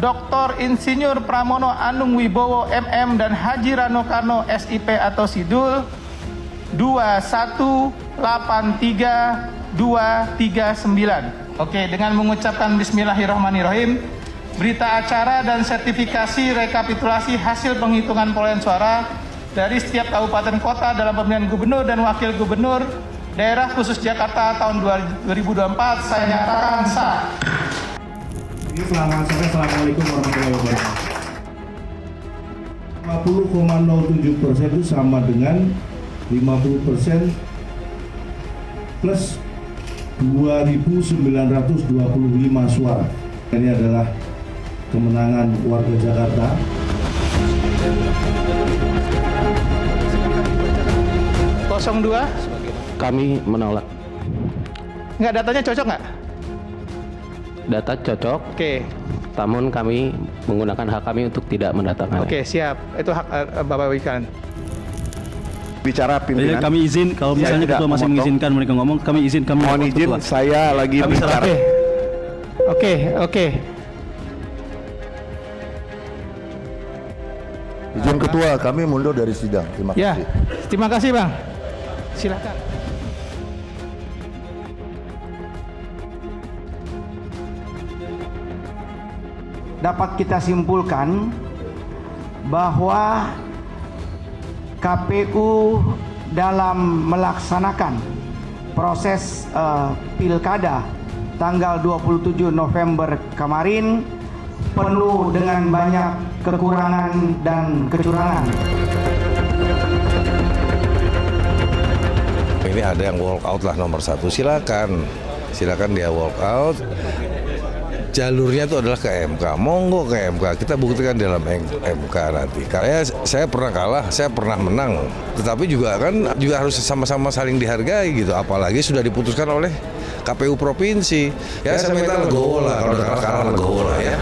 Dr. Insinyur Pramono Anung Wibowo MM dan Haji Rano Karno SIP atau Sidul 2183239. Oke, dengan mengucapkan bismillahirrahmanirrahim, berita acara dan sertifikasi rekapitulasi hasil penghitungan perolehan suara dari setiap kabupaten kota dalam pemilihan gubernur dan wakil gubernur daerah khusus Jakarta tahun 2024 saya nyatakan sah. Selamat sore, Assalamualaikum warahmatullahi wabarakatuh. 50,07% itu sama dengan 50% plus 2.925 suara. Ini adalah kemenangan warga Jakarta. Kosong 2. Kami menolak. Nggak, datanya cocok nggak? Data cocok. Oke. Namun kami menggunakan hak kami untuk tidak mendatangkan. Oke, siap. Itu hak Bapak Wikan. Bicara pimpinan. Kami izin kalau misalnya ketua masih mengizinkan mereka ngomong, kami izin kami mohon izin ketua. saya lagi Kami bicara. Oke. Izin ketua, kami mundur dari sidang. Terima Ya, kasih. terima kasih Bang. Silakan. Dapat kita simpulkan bahwa KPU dalam melaksanakan proses pilkada tanggal 27 November kemarin penuh dengan banyak kekurangan dan kecurangan. Ini ada yang walk out lah nomor 1, silakan dia walk out. Jalurnya itu adalah ke MK, monggo ke MK, kita buktikan dalam MK nanti. Karena saya pernah kalah, saya pernah menang, tetapi juga harus sama-sama saling dihargai gitu. Apalagi sudah diputuskan oleh KPU provinsi. Ya saya minta legowo lah, kalau udah kalah legowo lah ya.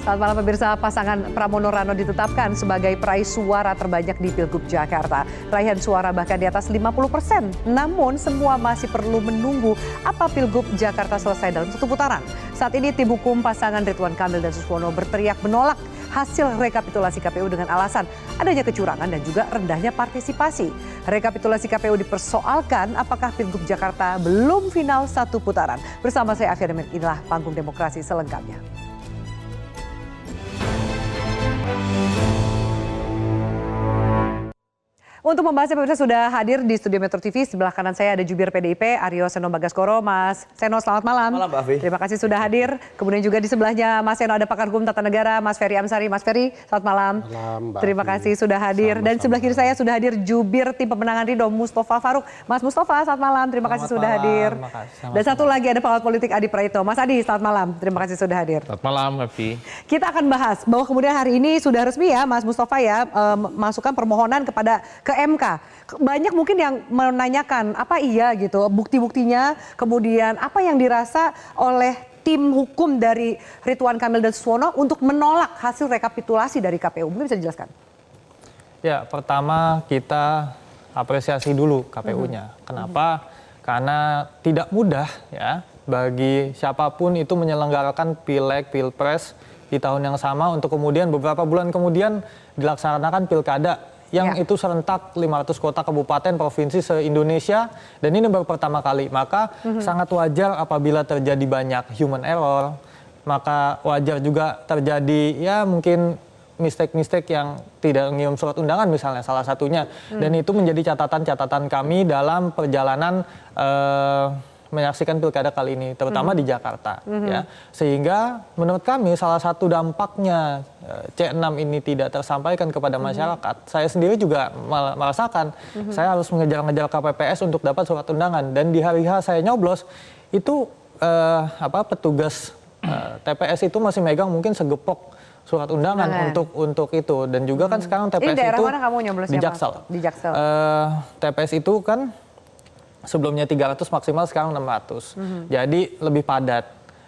Selamat malam pemirsa, pasangan Pramono Rano ditetapkan sebagai peraih suara terbanyak di Pilgub Jakarta. Raihan suara bahkan di atas 50%. Namun semua masih perlu menunggu apa Pilgub Jakarta selesai dalam satu putaran. Saat ini tim hukum pasangan Ridwan Kamil dan Suswono berteriak menolak hasil rekapitulasi KPU dengan alasan adanya kecurangan dan juga rendahnya partisipasi. Rekapitulasi KPU dipersoalkan apakah Pilgub Jakarta belum final satu putaran. Bersama saya Afia Demir, inilah panggung demokrasi selengkapnya. Untuk membahasnya pemirsa sudah hadir di studio Metro TV. Sebelah kanan saya ada jubir PDIP Aryo Seno Bagaskoro. Mas Seno, selamat malam. Malam, Mbak Afi. Terima kasih sudah hadir. Kemudian juga di sebelahnya Mas Seno ada pakar hukum tata negara Mas Ferry Amsari. Mas Ferry, selamat malam. Malam, Mbak Terima Afi. kasih sudah hadir. Dan sebelah kiri saya sudah hadir jubir tim pemenangan Ridho Mustafa Faruk. Mas Mustafa, selamat malam. Terima kasih sudah hadir. Dan satu lagi ada pengamat politik Adi Praitno. Mas Adi, selamat malam. Terima kasih sudah hadir. Selamat malam, Afi. Kita akan bahas bahwa kemudian hari ini sudah resmi ya Mas Mustafa ya masukkan permohonan ke MK. Banyak mungkin yang menanyakan apa iya gitu bukti-buktinya, kemudian apa yang dirasa oleh tim hukum dari Ridwan Kamil dan Suswono untuk menolak hasil rekapitulasi dari KPU. Mungkin bisa dijelaskan? Ya, pertama kita apresiasi dulu KPU-nya. Kenapa? Karena tidak mudah ya bagi siapapun itu menyelenggarakan pileg, pilpres di tahun yang sama untuk kemudian beberapa bulan kemudian dilaksanakan pilkada yang itu serentak 500 kota kabupaten provinsi se-Indonesia dan ini baru pertama kali. Maka sangat wajar apabila terjadi banyak human error, maka wajar juga terjadi ya mungkin mistake-mistake yang tidak nyium surat undangan misalnya salah satunya. Dan itu menjadi catatan-catatan kami dalam perjalanan menyaksikan pilkada kali ini, terutama di Jakarta. Ya. Sehingga menurut kami salah satu dampaknya C6 ini tidak tersampaikan kepada masyarakat. Saya sendiri juga merasakan saya harus mengejar-ngejar KPPS untuk dapat surat undangan. Dan di hari H saya nyoblos, itu petugas TPS itu masih megang mungkin segepok surat undangan untuk itu. Dan juga kan sekarang TPS ini daerah itu mana kamu nyoblosnya, di Jaksel. Di Jaksel. TPS itu kan sebelumnya 300 maksimal sekarang 600. Jadi lebih padat.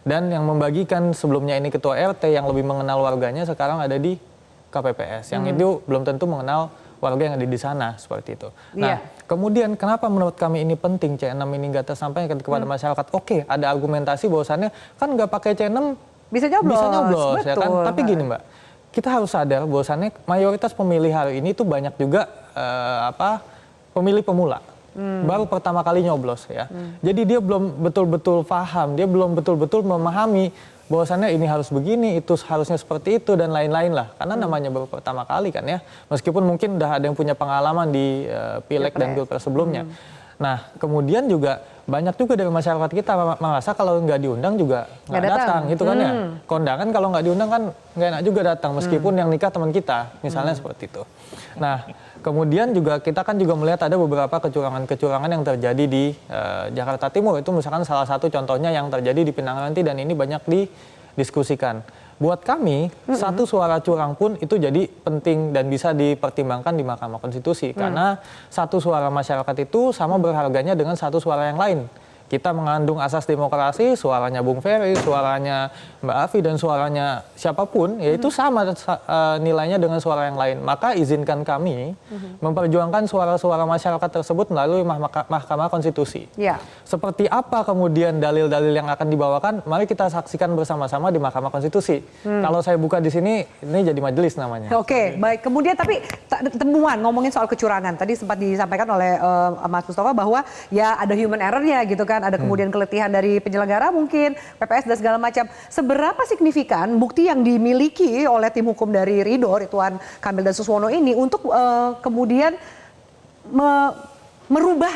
Dan yang membagikan sebelumnya ini ketua RT yang lebih mengenal warganya sekarang ada di KPPS. Yang itu belum tentu mengenal warga yang ada di sana, seperti itu. Nah, kemudian kenapa menurut kami ini penting C6 ini nggak tersampaikan kepada masyarakat? Oke, ada argumentasi bahwasannya kan nggak pakai C6 bisa nyoblos, ya kan? Tapi gini Mbak, kita harus sadar bahwasannya mayoritas pemilih hari ini tuh banyak juga pemilih pemula. Baru pertama kali nyoblos ya. Jadi dia belum betul-betul paham, dia belum betul-betul memahami bahwasannya ini harus begini, itu harusnya seperti itu dan lain-lain lah. Karena namanya baru pertama kali kan ya. Meskipun mungkin udah ada yang punya pengalaman di pileg dan pilpres sebelumnya. Nah, kemudian juga banyak juga dari masyarakat kita merasa kalau nggak diundang juga nggak datang, gitu kan ya. Kondangan kalau nggak diundang kan nggak enak juga datang, meskipun yang nikah teman kita, misalnya seperti itu. Nah, kemudian juga kita kan juga melihat ada beberapa kecurangan-kecurangan yang terjadi di Jakarta Timur. Itu misalkan salah satu contohnya yang terjadi di Pinang Ranti dan ini banyak didiskusikan. Buat kami, satu suara curang pun itu jadi penting dan bisa dipertimbangkan di Mahkamah Konstitusi. Karena satu suara masyarakat itu sama berharganya dengan satu suara yang lain. Kita mengandung asas demokrasi, suaranya Bung Ferry, suaranya Mbak Afi, dan suaranya siapapun, yaitu sama nilainya dengan suara yang lain. Maka izinkan kami memperjuangkan suara-suara masyarakat tersebut melalui Mahkamah Konstitusi. Seperti apa kemudian dalil-dalil yang akan dibawakan, mari kita saksikan bersama-sama di Mahkamah Konstitusi. Kalau saya buka di sini, ini jadi majelis namanya. Oke, baik. Kemudian tapi temuan ngomongin soal kecurangan, tadi sempat disampaikan oleh Mas Mustafa bahwa ya ada human error-nya gitu kan. Ada kemudian keletihan dari penyelenggara mungkin, PPS dan segala macam. Seberapa signifikan bukti yang dimiliki oleh tim hukum dari Ridwan Kamil dan Suswono ini untuk kemudian merubah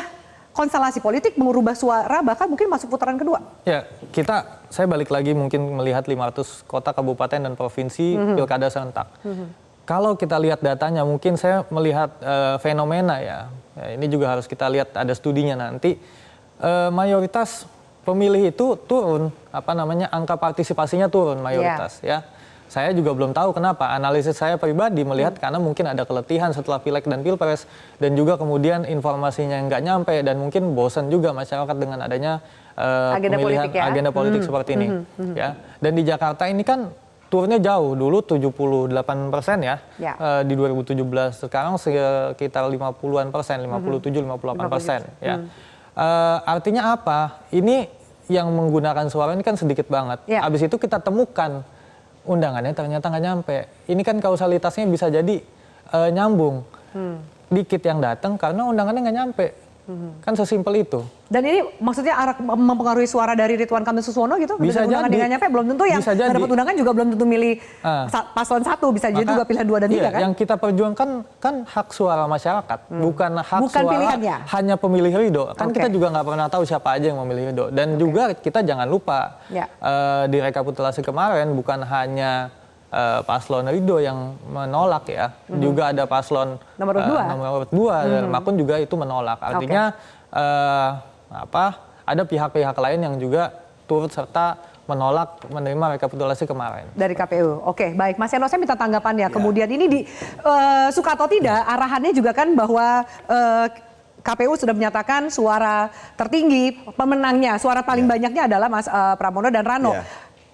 konstelasi politik, merubah suara, bahkan mungkin masuk putaran kedua? Ya, saya balik lagi mungkin melihat 500 kota, kabupaten, dan provinsi pilkada serentak. Kalau kita lihat datanya, mungkin saya melihat fenomena ya. Ini juga harus kita lihat, ada studinya nanti. Mayoritas pemilih itu turun, angka partisipasinya turun mayoritas ya. Saya juga belum tahu kenapa. Analisis saya pribadi melihat karena mungkin ada keletihan setelah pileg dan pilpres dan juga kemudian informasinya nggak nyampe dan mungkin bosan juga masyarakat dengan adanya agenda politik seperti ini ya. Dan di Jakarta ini kan turunnya jauh, dulu 78% ya. Di 2017, sekarang sekitar 50-an persen, 57-58% ya. Artinya apa? Ini yang menggunakan suara ini kan sedikit banget. Habis itu kita temukan undangannya ternyata nggak nyampe. Ini kan kausalitasnya bisa jadi nyambung. Dikit yang datang karena undangannya nggak nyampe. Kan sesimpel itu. Dan ini maksudnya arah mempengaruhi suara dari Ridwan Kamil Suswono gitu? Bisa jadi. Undangan nggak nyampe, belum tentu yang dapat undangan juga belum tentu milih paslon 1. Bisa jadi juga pilihan 2 dan 3 kan? Yang kita perjuangkan kan hak suara masyarakat. Bukan suara pilihannya. Hanya pemilih Ridho. Kan kita juga nggak pernah tahu siapa aja yang memilih Ridho. Dan juga kita jangan lupa di rekapitulasi kemarin bukan hanya paslon Ridho yang menolak ya, juga ada paslon nomor 2 Makun juga itu menolak. Artinya ada pihak-pihak lain yang juga turut serta menolak menerima rekapitulasi kemarin dari KPU. Oke, baik, Mas Eno, saya minta tanggapannya. Kemudian ini suka atau tidak, arahannya juga kan bahwa KPU sudah menyatakan suara tertinggi pemenangnya, suara paling banyaknya adalah Mas Pramono dan Rano.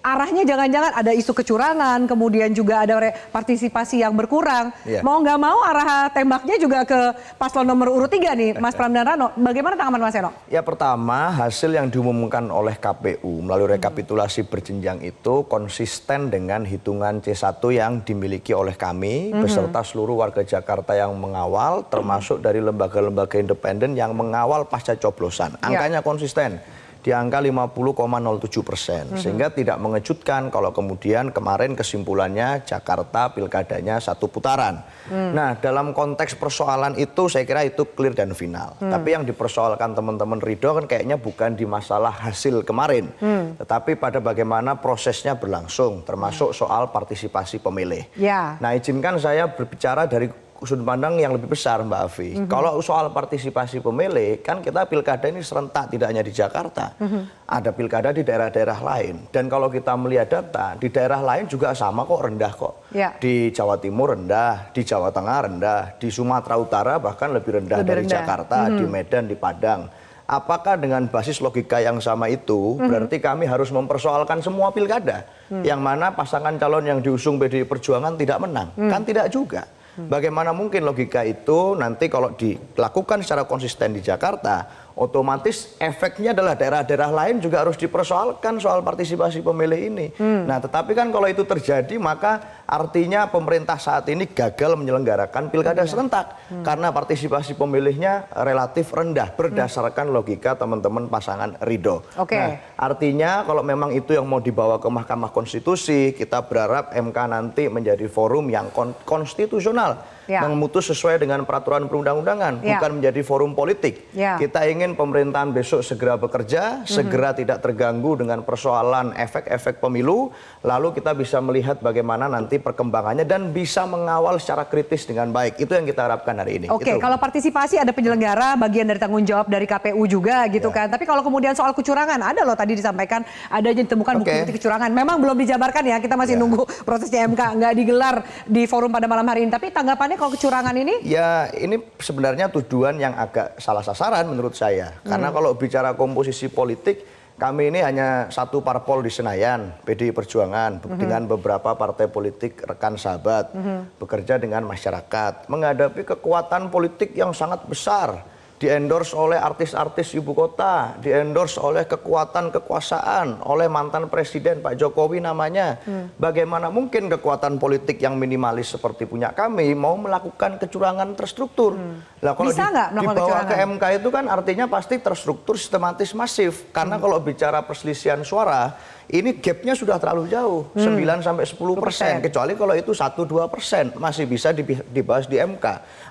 Arahnya jangan-jangan ada isu kecurangan, kemudian juga ada partisipasi yang berkurang. Mau nggak mau arah tembaknya juga ke paslon nomor urut 3 nih, Mas Pram dan Rano. Bagaimana tanggapan Mas Eno? Ya, pertama, hasil yang diumumkan oleh KPU melalui rekapitulasi berjenjang itu konsisten dengan hitungan C1 yang dimiliki oleh kami beserta seluruh warga Jakarta yang mengawal, termasuk dari lembaga-lembaga independen yang mengawal pasca coblosan. Angkanya konsisten di angka 50,07%. Sehingga tidak mengejutkan kalau kemudian kemarin kesimpulannya Jakarta pilkadanya 1 putaran. Nah, dalam konteks persoalan itu saya kira itu clear dan final. Tapi yang dipersoalkan teman-teman Ridho kan kayaknya bukan di masalah hasil kemarin. Tetapi pada bagaimana prosesnya berlangsung, termasuk soal partisipasi pemilih. Nah, izinkan saya berbicara dari sudut pandang yang lebih besar, Mbak Afi. Kalau soal partisipasi pemilih, kan kita pilkada ini serentak, tidak hanya di Jakarta. Ada pilkada di daerah-daerah lain. Dan kalau kita melihat data, di daerah lain juga sama kok, rendah kok. Di Jawa Timur rendah, di Jawa Tengah rendah, di Sumatera Utara bahkan lebih rendah dari Jakarta, di Medan, di Padang. apakah dengan basis logika yang sama itu berarti kami harus mempersoalkan semua pilkada yang mana pasangan calon yang diusung PDI Perjuangan tidak menang? Kan tidak juga. Bagaimana mungkin logika itu nanti kalau dilakukan secara konsisten di Jakarta, otomatis efeknya adalah daerah-daerah lain juga harus dipersoalkan soal partisipasi pemilih ini. Nah, tetapi kan kalau itu terjadi maka artinya pemerintah saat ini gagal menyelenggarakan pilkada serentak karena partisipasi pemilihnya relatif rendah berdasarkan logika teman-teman pasangan Ridho. Nah, artinya kalau memang itu yang mau dibawa ke Mahkamah Konstitusi, kita berharap MK nanti menjadi forum yang konstitusional, memutus sesuai dengan peraturan perundang-undangan, bukan menjadi forum politik. Kita ingin pemerintahan besok segera bekerja, segera tidak terganggu dengan persoalan efek-efek pemilu, lalu kita bisa melihat bagaimana nanti perkembangannya dan bisa mengawal secara kritis dengan baik. Itu yang kita harapkan hari ini. Oke, kalau partisipasi ada penyelenggara, bagian dari tanggung jawab dari KPU juga gitu kan. Tapi kalau kemudian soal kecurangan, ada loh tadi disampaikan ada yang ditemukan bukti-bukti kecurangan. Memang belum dijabarkan ya, kita masih nunggu prosesnya MK, nggak digelar di forum pada malam hari ini. Tapi tanggapannya kalau kecurangan ini? Ya, ini sebenarnya tuduhan yang agak salah sasaran menurut saya. Karena kalau bicara komposisi politik, kami ini hanya satu parpol di Senayan, PDI Perjuangan, dengan beberapa partai politik rekan sahabat, bekerja dengan masyarakat, menghadapi kekuatan politik yang sangat besar, di-endorse oleh artis-artis ibu kota, di-endorse oleh kekuatan kekuasaan, oleh mantan presiden Pak Jokowi namanya. Bagaimana mungkin kekuatan politik yang minimalis seperti punya kami mau melakukan kecurangan terstruktur? Lah kalau dibawa ke MK itu kan artinya pasti terstruktur, sistematis, masif. Karena kalau bicara perselisihan suara, ini gapnya sudah terlalu jauh, 9-10%. Kecuali kalau itu 1-2% masih bisa dibahas di MK.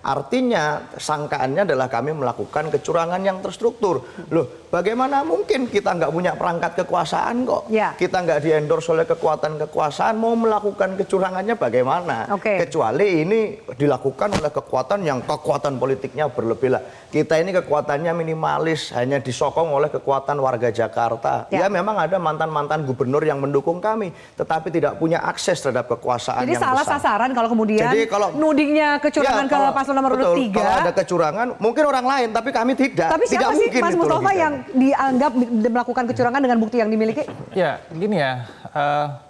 Artinya sangkaannya adalah kami melakukan kecurangan yang terstruktur. Loh, bagaimana mungkin kita nggak punya perangkat kekuasaan kok? Kita nggak di-endorse oleh kekuatan kekuasaan, mau melakukan kecurangannya bagaimana? Kecuali ini dilakukan oleh kekuatan yang kekuatan politiknya berlebih. Kita ini kekuatannya minimalis, hanya disokong oleh kekuatan warga Jakarta. Ya memang ada mantan-mantan gubernur yang mendukung kami, tetapi tidak punya akses terhadap kekuasaan yang besar. Jadi salah sasaran kalau kemudian nudingnya kecurangan ke paslon nomor 3. Kalau ada kecurangan, mungkin orang lain, tapi kami tidak. Tapi siapa sih Mas Mustafa yang dianggap melakukan kecurangan dengan bukti yang dimiliki? Ya, gini ya,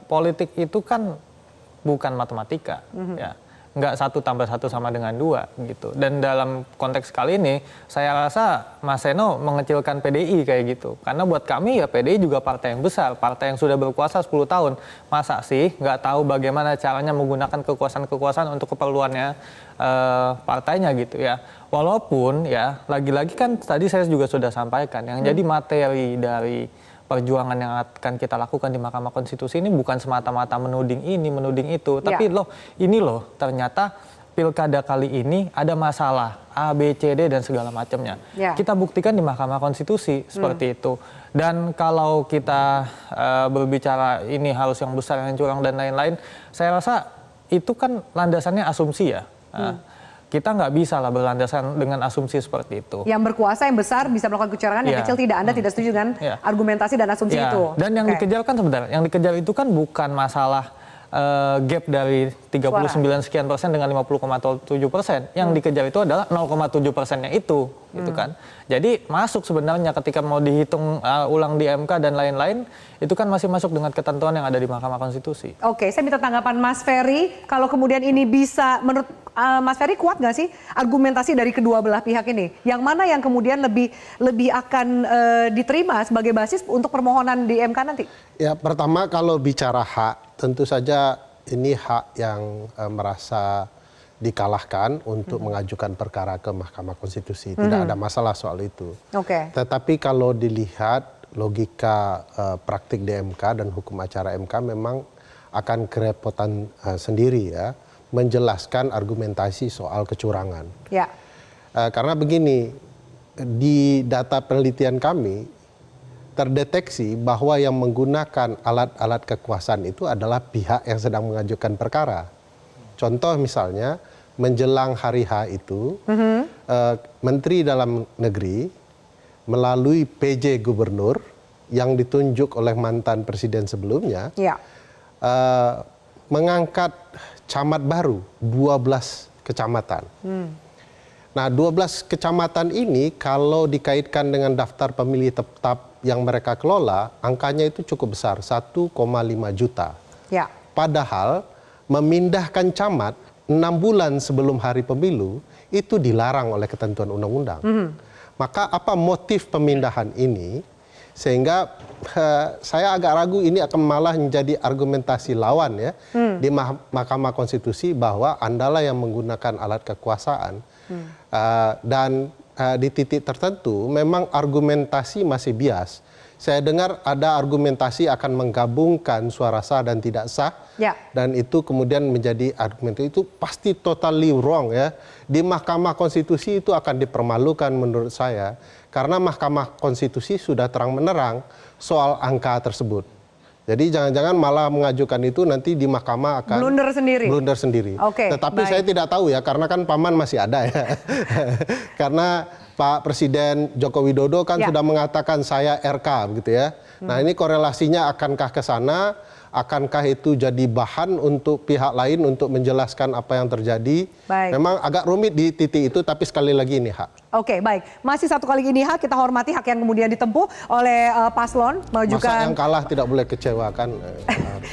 politik itu kan bukan matematika, ya. Nggak 1+1 sama dengan 2 gitu. Dan dalam konteks kali ini saya rasa Mas Seno mengecilkan PDI kayak gitu. Karena buat kami ya PDI juga partai yang besar, partai yang sudah berkuasa 10 tahun. Masa sih nggak tahu bagaimana caranya menggunakan kekuasaan-kekuasaan untuk keperluannya partainya gitu ya. Walaupun ya lagi-lagi kan tadi saya juga sudah sampaikan yang jadi materi dari perjuangan yang akan kita lakukan di Mahkamah Konstitusi ini bukan semata-mata menuding ini, menuding itu. Tapi ternyata pilkada kali ini ada masalah A, B, C, D dan segala macamnya. Kita buktikan di Mahkamah Konstitusi seperti itu. Dan kalau kita berbicara ini harus yang besar, yang curang dan lain-lain, saya rasa itu kan landasannya asumsi ya. Kita nggak bisa lah berlandasan dengan asumsi seperti itu. Yang berkuasa, yang besar bisa melakukan kecurangan, yang kecil tidak. Anda tidak setuju dengan argumentasi dan asumsi itu? Dan yang dikejar kan sebenarnya, yang dikejar itu kan bukan masalah gap dari 39 sekian persen dengan 50,7%. Yang dikejar itu adalah 0,7%-nya itu, gitu kan. Jadi masuk sebenarnya ketika mau dihitung ulang di MK dan lain-lain, itu kan masih masuk dengan ketentuan yang ada di Mahkamah Konstitusi. Oke, saya minta tanggapan Mas Ferry. Kalau kemudian ini bisa, menurut Mas Ferry kuat nggak sih argumentasi dari kedua belah pihak ini? Yang mana yang kemudian lebih akan diterima sebagai basis untuk permohonan di MK nanti? Ya, pertama kalau bicara hak, tentu saja ini hak yang merasa dikalahkan untuk mengajukan perkara ke Mahkamah Konstitusi. Tidak ada masalah soal itu. Tetapi kalau dilihat logika praktik di MK dan hukum acara MK memang akan kerepotan sendiri ya menjelaskan argumentasi soal kecurangan. Karena begini, di data penelitian kami terdeteksi bahwa yang menggunakan alat-alat kekuasaan itu adalah pihak yang sedang mengajukan perkara. Contoh misalnya menjelang hari H itu Menteri Dalam Negeri melalui PJ Gubernur yang ditunjuk oleh mantan presiden sebelumnya mengangkat camat baru 12 kecamatan. Nah, 12 kecamatan ini kalau dikaitkan dengan daftar pemilih tetap yang mereka kelola, angkanya itu cukup besar, 1,5 juta. Ya. Padahal memindahkan camat 6 bulan sebelum hari pemilu itu dilarang oleh ketentuan undang-undang. Maka apa motif pemindahan ini? Sehingga saya agak ragu ini akan malah menjadi argumentasi lawan ya di Mahkamah Konstitusi bahwa Andalah yang menggunakan alat kekuasaan. Dan di titik tertentu memang argumentasi masih bias. Saya dengar ada argumentasi akan menggabungkan suara sah dan tidak sah, dan itu kemudian menjadi argumen itu pasti totally wrong ya. Di Mahkamah Konstitusi itu akan dipermalukan menurut saya, karena Mahkamah Konstitusi sudah terang menerang soal angka tersebut. Jadi jangan-jangan malah mengajukan itu nanti di mahkamah akan blunder sendiri. Tetapi saya tidak tahu ya, karena kan paman masih ada ya. Karena Pak Presiden Joko Widodo kan sudah mengatakan saya RK begitu ya. Nah, ini korelasinya akankah ke sana? Akankah itu jadi bahan untuk pihak lain untuk menjelaskan apa yang terjadi? Memang agak rumit di titik itu, tapi sekali lagi ini hak. Oke, baik. Masih satu kali ini hak, kita hormati hak yang kemudian ditempuh oleh paslon mengajukan. Masa yang kalah tidak boleh kecewakan.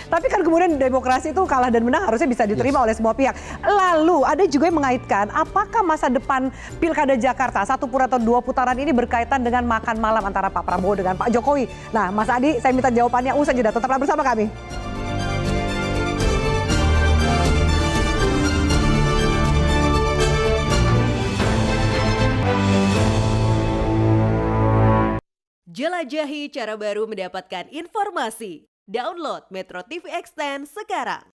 Tapi kan kemudian demokrasi itu kalah dan menang harusnya bisa diterima oleh semua pihak. Lalu ada juga yang mengaitkan apakah masa depan Pilkada Jakarta 1 atau 2 putaran ini berkaitan dengan makan malam antara Pak Prabowo dengan Pak Jokowi. Nah, Mas Adi, saya minta jawabannya usai jeda. Tetaplah bersama kami. Jelajahi cara baru mendapatkan informasi. Download Metro TV Extend sekarang.